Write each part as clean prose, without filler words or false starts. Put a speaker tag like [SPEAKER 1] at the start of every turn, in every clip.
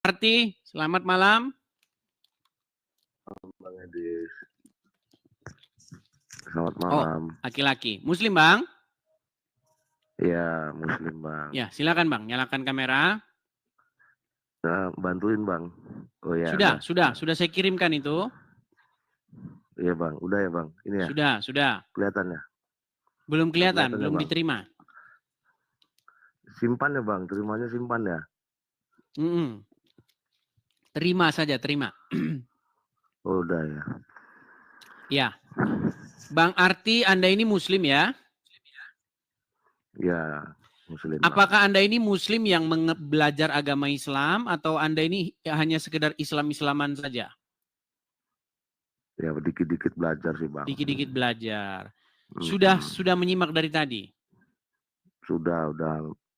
[SPEAKER 1] Arti, selamat malam.
[SPEAKER 2] Bang Edis. Selamat
[SPEAKER 1] Oh,
[SPEAKER 2] malam.
[SPEAKER 1] laki-laki. Muslim, Bang?
[SPEAKER 2] Iya, Muslim, Bang.
[SPEAKER 1] Ya, silakan, Bang. Nyalakan kamera.
[SPEAKER 2] Bantuin, Bang. Oh ya,
[SPEAKER 1] Sudah saya kirimkan itu.
[SPEAKER 2] Iya, Bang. Udah ya, Bang. Ini ya.
[SPEAKER 1] Sudah.
[SPEAKER 2] Kelihatan ya?
[SPEAKER 1] Belum kelihatan, belum
[SPEAKER 2] Bang.
[SPEAKER 1] diterima.
[SPEAKER 2] Simpan ya, Bang. Terimanya simpan ya.
[SPEAKER 1] Terima saja, terima.
[SPEAKER 2] Oh, udah ya.
[SPEAKER 1] Ya. Bang Arti, Anda ini Muslim ya?
[SPEAKER 2] Ya, Muslim.
[SPEAKER 1] Apakah Anda ini Muslim yang belajar agama Islam atau Anda ini hanya sekedar Islam-Islaman saja?
[SPEAKER 2] Ya, dikit-dikit belajar sih, Bang.
[SPEAKER 1] Dikit-dikit belajar. Sudah menyimak dari tadi?
[SPEAKER 2] Sudah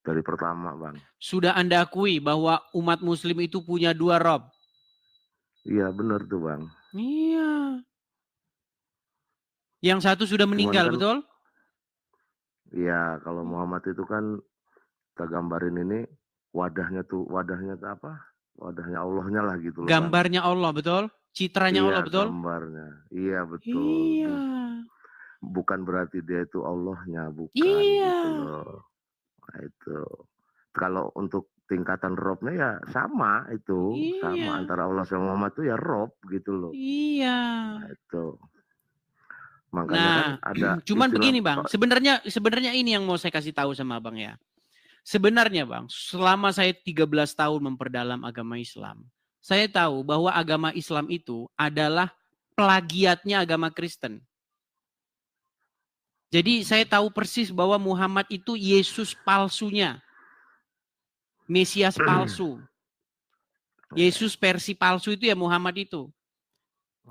[SPEAKER 2] dari pertama, Bang.
[SPEAKER 1] Sudah Anda akui bahwa umat Muslim itu punya 2 Rob?
[SPEAKER 2] Iya, benar tuh, Bang.
[SPEAKER 1] Iya. Yang satu sudah meninggal, betul?
[SPEAKER 2] Iya, kalau Muhammad itu kan kita gambarin ini wadahnya apa? Wadahnya Allahnya lah gitu loh,
[SPEAKER 1] Gambarnya
[SPEAKER 2] Bang.
[SPEAKER 1] Allah, betul? Citranya Allah, betul?
[SPEAKER 2] Gambarnya. Iya, betul.
[SPEAKER 1] Iya.
[SPEAKER 2] Bukan berarti dia itu Allahnya, bukan.
[SPEAKER 1] Iya.
[SPEAKER 2] Gitu loh. Nah, itu. Kalau untuk tingkatan robnya ya sama itu.
[SPEAKER 1] Iya.
[SPEAKER 2] Sama antara Allah sama Muhammad itu ya rob gitu loh.
[SPEAKER 1] Iya.
[SPEAKER 2] Nah, itu. Makanya kan ada
[SPEAKER 1] cuman begini, Bang. Sebenarnya ini yang mau saya kasih tahu sama Abang ya. Sebenarnya, Bang, selama saya 13 tahun memperdalam agama Islam, saya tahu bahwa agama Islam itu adalah plagiatnya agama Kristen. Jadi saya tahu persis bahwa Muhammad itu Yesus palsunya. Mesias palsu. Yesus versi palsu itu ya Muhammad itu.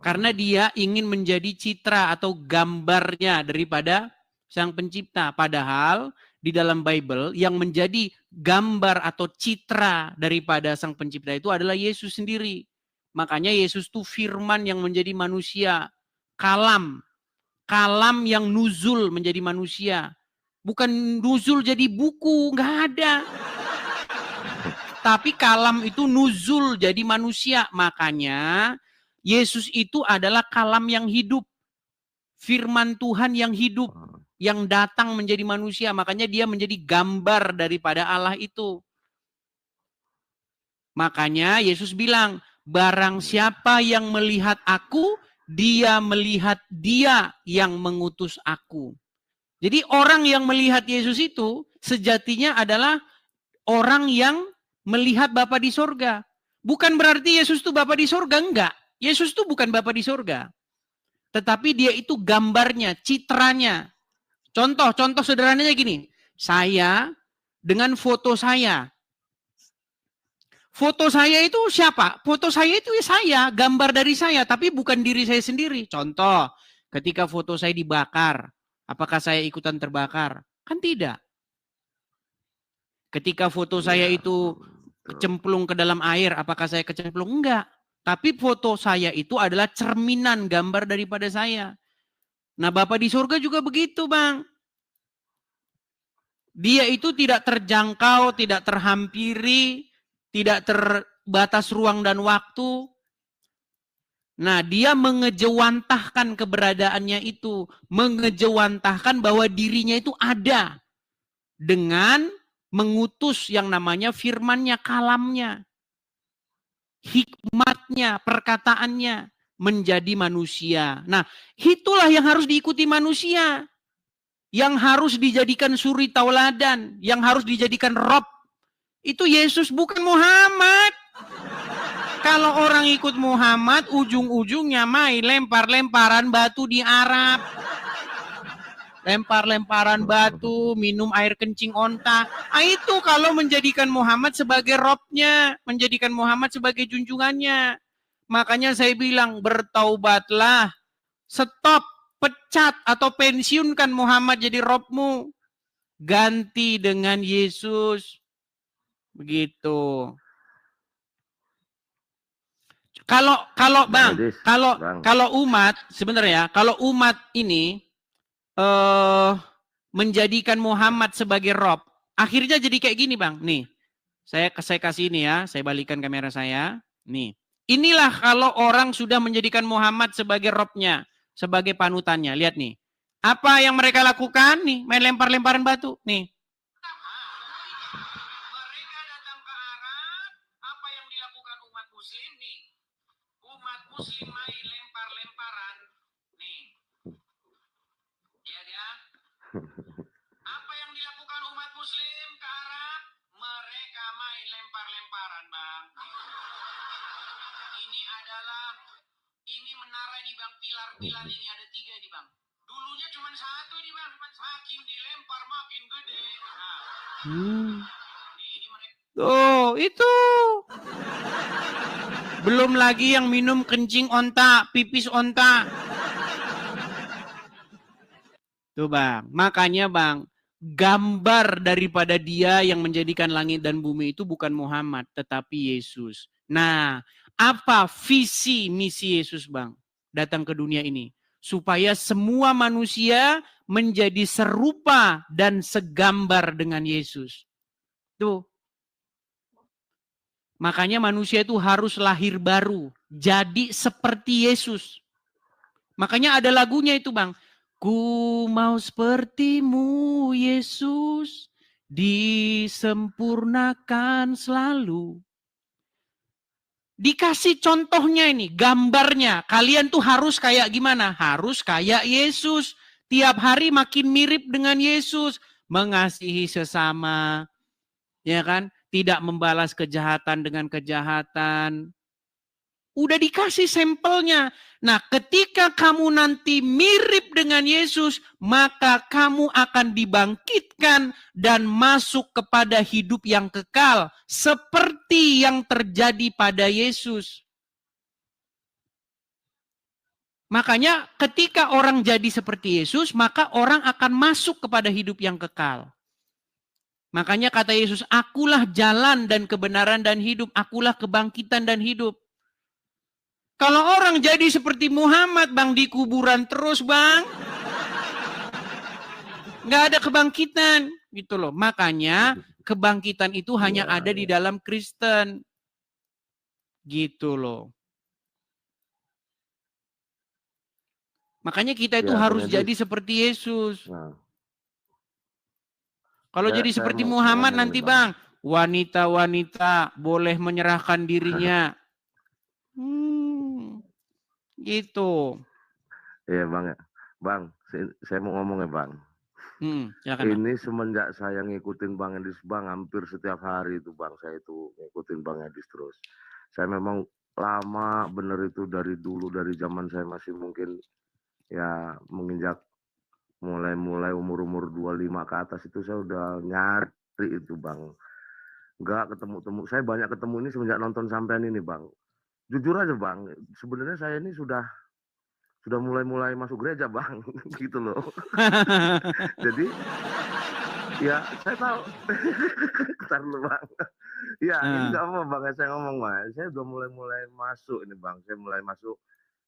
[SPEAKER 1] Karena dia ingin menjadi citra atau gambarnya daripada Sang Pencipta. Padahal di dalam Bible yang menjadi gambar atau citra daripada Sang Pencipta itu adalah Yesus sendiri. Makanya Yesus itu firman yang menjadi manusia. Kalam yang nuzul menjadi manusia. Bukan nuzul jadi buku, nggak ada. Tapi kalam itu nuzul jadi manusia. Makanya Yesus itu adalah kalam yang hidup. Firman Tuhan yang hidup. Yang datang menjadi manusia. Makanya dia menjadi gambar daripada Allah itu. Makanya Yesus bilang, barang siapa yang melihat aku, dia melihat dia yang mengutus aku. Jadi orang yang melihat Yesus itu sejatinya adalah orang yang melihat Bapa di sorga. Bukan berarti Yesus itu Bapa di sorga, enggak. Yesus itu bukan Bapa di sorga. Tetapi dia itu gambarnya, citranya. Contoh sederhananya gini. Saya dengan foto saya. Foto saya itu siapa? Foto saya itu saya, gambar dari saya. Tapi bukan diri saya sendiri. Contoh, ketika foto saya dibakar. Apakah saya ikutan terbakar? Kan tidak. Ketika foto saya itu kecemplung ke dalam air, apakah saya kecemplung? Enggak. Tapi foto saya itu adalah cerminan gambar daripada saya. Nah, Bapa di surga juga begitu, Bang. Dia itu tidak terjangkau, tidak terhampiri, tidak terbatas ruang dan waktu. Nah, dia mengejawantahkan keberadaannya itu. Mengejawantahkan bahwa dirinya itu ada. Dengan mengutus yang namanya firmannya, kalamnya. Hikmatnya, perkataannya menjadi manusia. Nah, itulah yang harus diikuti manusia. Yang harus dijadikan suri tauladan. Yang harus dijadikan Rob. Itu Yesus, bukan Muhammad. Kalau orang ikut Muhammad, ujung-ujungnya main lempar-lemparan batu di Arab. Lempar-lemparan batu, minum air kencing onta. Nah, itu kalau menjadikan Muhammad sebagai Robnya, menjadikan Muhammad sebagai junjungannya. Makanya saya bilang, bertaubatlah. Stop, pecat atau pensiunkan Muhammad jadi Robmu. Ganti dengan Yesus. Begitu. Kalau Bang, kalau umat sebenarnya, kalau umat ini menjadikan Muhammad sebagai Rob, akhirnya jadi kayak gini, Bang. Nih, Saya kasih ini ya, saya balikan kamera saya. Nih, inilah kalau orang sudah menjadikan Muhammad sebagai robnya, sebagai panutannya. Lihat nih, apa yang mereka lakukan nih, main lempar-lemparan batu. Nih, mereka datang ke Arab, apa yang dilakukan umat muslim nih? Umat muslim main lempar-lemparan. Nih, lihat ya. Apa yang dilakukan umat muslim ke Arab? Mereka main lempar-lemparan, Bang. Ini adalah, ini menara ini Bang, pilar-pilar ini ada 3 nih Bang. Dulunya cuma 1 nih Bang, makin dilempar makin gede. Nah. Ini mereka. Oh, itu. Belum lagi yang minum kencing onta, pipis onta. Tuh Bang, makanya Bang, gambar daripada dia yang menjadikan langit dan bumi itu bukan Muhammad, tetapi Yesus. Nah, apa visi misi Yesus Bang? Datang ke dunia ini. Supaya semua manusia menjadi serupa dan segambar dengan Yesus. Tuh. Makanya manusia itu harus lahir baru. Jadi seperti Yesus. Makanya ada lagunya itu Bang. Ku mau sepertimu Yesus, disempurnakan selalu. Dikasih contohnya ini, gambarnya. Kalian tuh harus kayak gimana? Harus kayak Yesus. Tiap hari makin mirip dengan Yesus. Mengasihi sesama. Ya kan? Tidak membalas kejahatan dengan kejahatan. Udah dikasih sampelnya. Nah, ketika kamu nanti mirip dengan Yesus, maka kamu akan dibangkitkan dan masuk kepada hidup yang kekal. Seperti yang terjadi pada Yesus. Makanya ketika orang jadi seperti Yesus, maka orang akan masuk kepada hidup yang kekal. Makanya kata Yesus, akulah jalan dan kebenaran dan hidup. Akulah kebangkitan dan hidup. Kalau orang jadi seperti Muhammad, Bang, di kuburan terus, Bang. Nggak ada kebangkitan, gitu loh. Makanya kebangkitan itu hanya ada di dalam Kristen. Gitu loh. Makanya kita itu harus jadi seperti Yesus.
[SPEAKER 2] Nah,
[SPEAKER 1] kalau jadi seperti Muhammad nanti, Bang, wanita-wanita boleh menyerahkan dirinya. Gitu.
[SPEAKER 2] Iya Bang ya. Bang, saya mau ngomong ya Bang.
[SPEAKER 1] Silakan, Bang.
[SPEAKER 2] Ini semenjak saya ngikutin Bang Edis Bang, hampir setiap hari itu Bang, saya itu ngikutin Bang Edis terus. Saya memang lama bener itu dari dulu, dari zaman saya masih mungkin ya menginjak mulai umur 25 ke atas itu saya udah nyari itu Bang. Nggak ketemu-temu. Saya banyak ketemu ini semenjak nonton sampean ini Bang. Jujur aja Bang, sebenarnya saya ini sudah mulai masuk gereja Bang, gitu loh. Jadi ya saya tahu. Bentar dulu Bang. Ya ini nggak apa Bang, saya ngomong Bang. Saya udah mulai masuk ini Bang. Saya mulai masuk.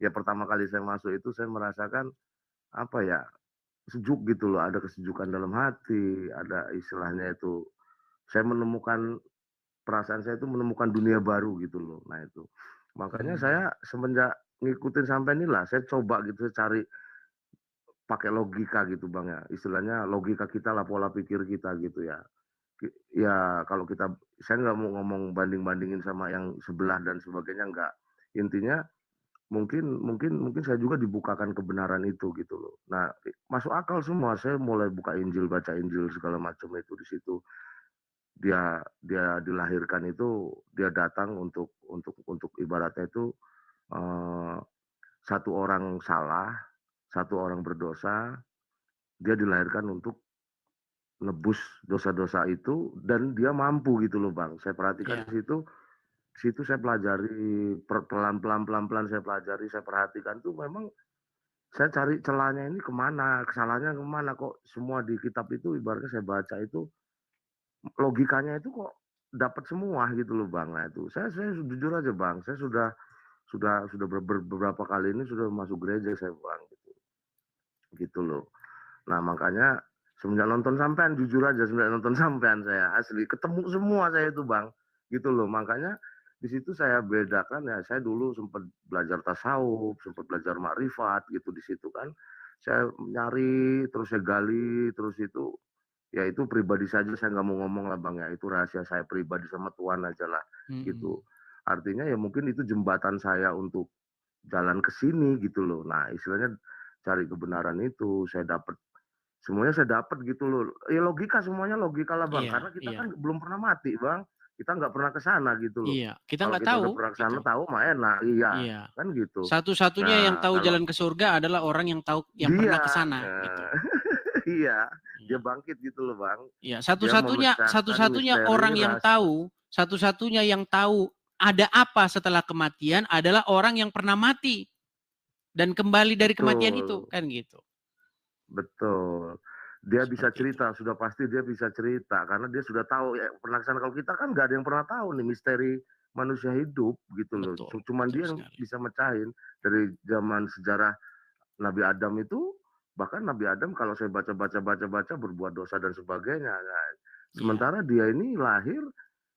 [SPEAKER 2] Ya pertama kali saya masuk itu saya merasakan apa ya, sejuk gitu loh. Ada kesejukan dalam hati. Ada istilahnya itu. Saya menemukan perasaan saya itu menemukan dunia baru gitu loh. Nah itu. Makanya saya semenjak ngikutin sampai inilah, saya coba gitu, saya cari pakai logika gitu Bang ya. Istilahnya logika kita lah, pola pikir kita gitu ya. Ya kalau kita, saya nggak mau ngomong banding-bandingin sama yang sebelah dan sebagainya, nggak. Intinya mungkin saya juga dibukakan kebenaran itu gitu loh. Nah, masuk akal semua. Saya mulai buka Injil, baca Injil segala macam itu di situ. Dia dilahirkan itu, dia datang untuk ibaratnya itu satu orang salah, satu orang berdosa, dia dilahirkan untuk nebus dosa-dosa itu dan dia mampu gitu loh Bang. Saya perhatikan di situ saya pelajari pelan-pelan saya pelajari, saya perhatikan tuh memang saya cari celahnya ini kemana, kesalahannya kemana, kok semua di kitab itu ibaratnya saya baca itu logikanya itu kok dapat semua gitu loh Bang. Nah itu saya jujur aja Bang, saya sudah beberapa kali ini sudah masuk gereja saya Bang gitu loh. Nah makanya Semenjak nonton sampean, jujur aja semenjak nonton sampean saya asli ketemu semua saya itu Bang, gitu loh. Makanya di situ saya bedakan ya, saya dulu sempat belajar tasawuf, sempat belajar makrifat gitu di situ kan. Saya nyari, terus saya gali, terus itu ya itu pribadi saja saya nggak mau ngomong lah Bang ya, itu rahasia saya pribadi sama Tuhan aja lah gitu. Artinya ya mungkin itu jembatan saya untuk jalan ke sini gitu loh. Nah, istilahnya cari kebenaran itu saya dapat semuanya saya dapat gitu loh. Ya logika semuanya logika lah Bang,
[SPEAKER 1] Iya,
[SPEAKER 2] karena kita
[SPEAKER 1] iya,
[SPEAKER 2] kan belum pernah mati Bang. Kita nggak pernah ke sana gitu loh.
[SPEAKER 1] iya. Kita
[SPEAKER 2] Kalau
[SPEAKER 1] nggak
[SPEAKER 2] kita
[SPEAKER 1] tahu
[SPEAKER 2] udah pernah ke sana
[SPEAKER 1] gitu.
[SPEAKER 2] tahu mah enak, iya
[SPEAKER 1] Iya.
[SPEAKER 2] kan gitu.
[SPEAKER 1] Satu-satunya yang
[SPEAKER 2] Nah
[SPEAKER 1] tahu
[SPEAKER 2] kalau
[SPEAKER 1] jalan ke surga adalah orang yang tahu yang pernah
[SPEAKER 2] dia,
[SPEAKER 1] ke sana gitu.
[SPEAKER 2] iya dia
[SPEAKER 1] Iya.
[SPEAKER 2] bangkit gitu loh Bang.
[SPEAKER 1] Iya,
[SPEAKER 2] Dia memecahkan
[SPEAKER 1] satu-satunya
[SPEAKER 2] misteri
[SPEAKER 1] orang yang
[SPEAKER 2] ras.
[SPEAKER 1] tahu, satu-satunya yang tahu ada apa setelah kematian adalah orang yang pernah mati dan kembali dari kematian itu,
[SPEAKER 2] Betul,
[SPEAKER 1] kan gitu.
[SPEAKER 2] betul. Dia bisa
[SPEAKER 1] Seperti itu.
[SPEAKER 2] cerita, sudah pasti dia bisa cerita karena dia sudah tahu ya pernah kesana. Kalau kita kan nggak ada yang pernah tahu nih misteri manusia hidup gitu loh.
[SPEAKER 1] Betul,
[SPEAKER 2] Cuman
[SPEAKER 1] betul
[SPEAKER 2] dia yang
[SPEAKER 1] sekali.
[SPEAKER 2] bisa mecahin dari zaman sejarah Nabi Adam itu, bahkan Nabi Adam kalau saya baca berbuat dosa dan sebagainya. Nah,
[SPEAKER 1] Iya,
[SPEAKER 2] sementara dia ini lahir,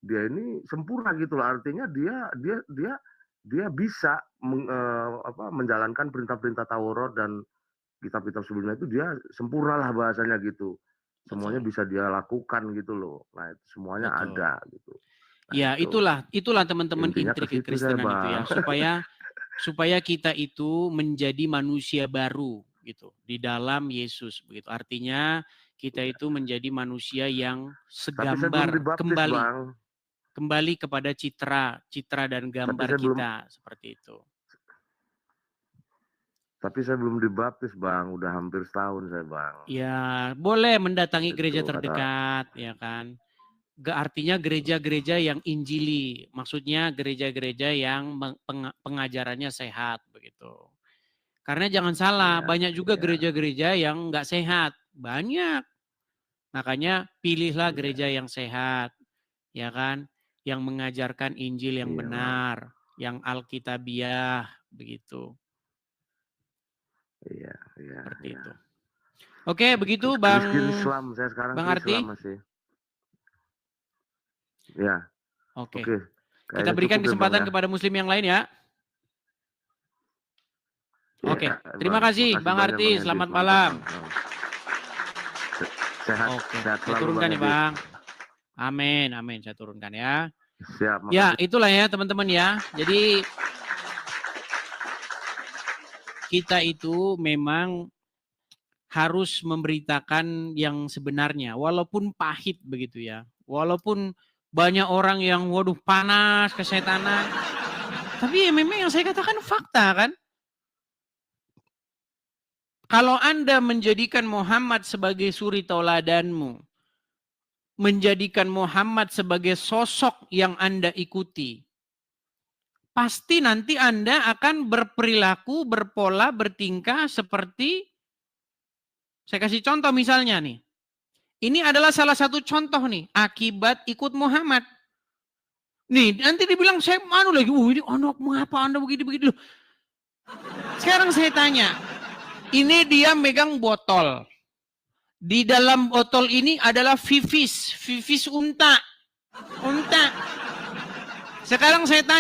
[SPEAKER 2] dia ini sempurna gitu loh. Artinya dia bisa menjalankan perintah-perintah Taurat dan kitab-kitab sebelumnya itu dia sempurna lah bahasanya gitu. Semuanya
[SPEAKER 1] betul,
[SPEAKER 2] bisa dia lakukan gitu loh. Nah, itu semuanya
[SPEAKER 1] betul.
[SPEAKER 2] ada gitu. Nah,
[SPEAKER 1] Ya,
[SPEAKER 2] itu
[SPEAKER 1] itulah teman-teman
[SPEAKER 2] intinya ke
[SPEAKER 1] intrik
[SPEAKER 2] situ saya,
[SPEAKER 1] kekristenan itu ya,
[SPEAKER 2] Bang.
[SPEAKER 1] supaya kita itu menjadi manusia baru gitu di dalam Yesus begitu. Artinya kita itu menjadi manusia yang
[SPEAKER 2] Tapi saya belum
[SPEAKER 1] segambar
[SPEAKER 2] dibaptis, Bang.
[SPEAKER 1] kembali kepada citra dan
[SPEAKER 2] Tapi
[SPEAKER 1] gambar
[SPEAKER 2] saya belum
[SPEAKER 1] kita seperti itu.
[SPEAKER 2] Tapi saya belum dibaptis, Bang. Udah hampir setahun saya, Bang.
[SPEAKER 1] Ya, boleh mendatangi gereja
[SPEAKER 2] Itu kata
[SPEAKER 1] terdekat ya kan. Artinya gereja-gereja yang injili, maksudnya gereja-gereja yang pengajarannya sehat begitu. Karena jangan salah,
[SPEAKER 2] ya,
[SPEAKER 1] banyak juga
[SPEAKER 2] ya,
[SPEAKER 1] gereja-gereja yang nggak sehat, banyak. Makanya pilihlah
[SPEAKER 2] ya,
[SPEAKER 1] gereja yang sehat, ya kan, yang mengajarkan Injil yang
[SPEAKER 2] iya, Bang.
[SPEAKER 1] benar, yang Alkitabiah begitu,
[SPEAKER 2] Iya, iya,
[SPEAKER 1] seperti
[SPEAKER 2] iya.
[SPEAKER 1] itu. Oke,
[SPEAKER 2] Nah, itu
[SPEAKER 1] begitu
[SPEAKER 2] ke
[SPEAKER 1] Bang
[SPEAKER 2] Islam. Saya sekarang
[SPEAKER 1] Bang
[SPEAKER 2] ke Islam
[SPEAKER 1] Arti.
[SPEAKER 2] masih. Ya,
[SPEAKER 1] Oke,
[SPEAKER 2] oke.
[SPEAKER 1] kita
[SPEAKER 2] Kayaknya
[SPEAKER 1] berikan
[SPEAKER 2] cukup ya, Bang
[SPEAKER 1] kesempatan
[SPEAKER 2] ya.
[SPEAKER 1] kepada Muslim yang lain ya.
[SPEAKER 2] Iya,
[SPEAKER 1] Oke, terima
[SPEAKER 2] Bang.
[SPEAKER 1] kasih
[SPEAKER 2] Makasih
[SPEAKER 1] Bang
[SPEAKER 2] banyak, Bang
[SPEAKER 1] Arti.
[SPEAKER 2] Edis.
[SPEAKER 1] Selamat
[SPEAKER 2] Mantap, Bang.
[SPEAKER 1] malam.
[SPEAKER 2] Oh. Sehat,
[SPEAKER 1] Oke,
[SPEAKER 2] sehat
[SPEAKER 1] saya
[SPEAKER 2] selalu, Bang
[SPEAKER 1] turunkan ya
[SPEAKER 2] Edis.
[SPEAKER 1] Bang. Amin, amin. Saya turunkan ya.
[SPEAKER 2] Siap,
[SPEAKER 1] Ya,
[SPEAKER 2] makasih.
[SPEAKER 1] itulah ya teman-teman ya. Jadi kita itu memang harus memberitakan yang sebenarnya, walaupun pahit begitu ya. Walaupun banyak orang yang waduh panas, kesetanan. Tapi ya memang yang saya katakan fakta kan. Kalau Anda menjadikan Muhammad sebagai suri tauladanmu, menjadikan Muhammad sebagai sosok yang Anda ikuti, pasti nanti Anda akan berperilaku, berpola, bertingkah seperti, saya kasih contoh misalnya nih. Ini adalah salah satu contoh nih, akibat ikut Muhammad. Nih, nanti dibilang saya anu lagi, ini anak mengapa Anda begini-begini loh. Sekarang saya tanya, ini dia megang botol. Di dalam botol ini adalah vivis unta. Unta. Sekarang saya tanya,